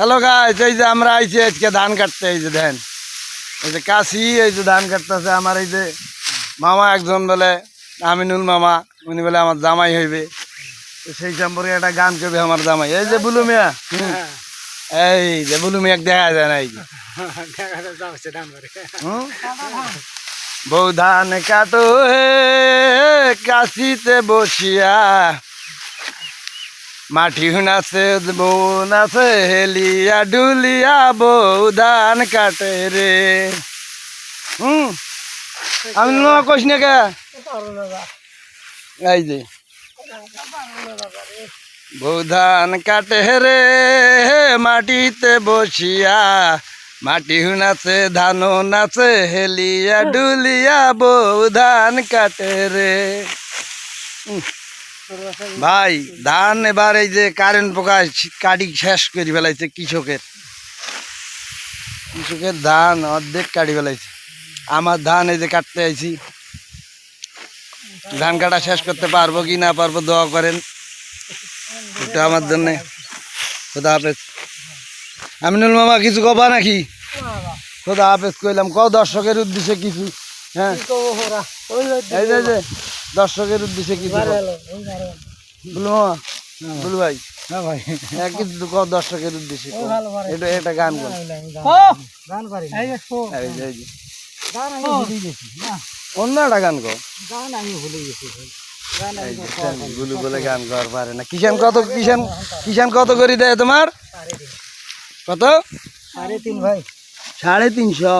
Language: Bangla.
হ্যালো গাইস, এই যে আমরা আইছি আজকে ধান কাটতে। এই যে দেন, এই যে কাশি, এই যে ধান কাটতেছে আমার এই যে মামা একজন বলে আমিনুল মামা, উনি বলে আমার জামাই হইবে। তো সেই সম্পর্কে একটা গান করবে আমার জামাই। এই যে বুলু মিয়া, এই যে বুলু মিয়া দেখা যায় না, এই যে বউ ধান কাটো হে কাশিতে বসিয়া, মাটি নাচে বউ নাচে হেলিয়া ডুলিয়া, বউ ধান কাটে রে। আমি কইস না কে, এই যে বউ ধান কাটে রে মাটিতে বসিয়া, মাটি নাচে ধান নাচে হেলিয়া ডুলিয়া, বউ ধান কাটে রে। ভাই ধান এবার এই যে কারেন্ট পোকা কাটি শেষ করে ফেলাইছে কৃষকের ধান অর্ধেক কাটি ফেলাইছে। আমার ধান এই যে কাটতে আইছি, ধান কাটা শেষ করতে পারবো কি না পারবো দোয়া করেন এটা আমার জন্য। খোদা হাফেজ। আমিনুল মামা কিছু কবা নাকি? খোদা হাফেজ কইলাম, কও দর্শকের উদ্দেশ্যে কিছু। হ্যাঁ এই যে দর্শকের উদ্দেশ্যে কিছু বলু মামা, বলু ভাই। হ্যাঁ ভাই, কিছু কও দর্শকের উদ্দেশ্যে। এটা একটা গান কর, অন্য একটা গান কর। গুলু বলে গান কর পারে না। কিষান কত করে দেয় তোমার? কত? 3.5 ভাই। 350।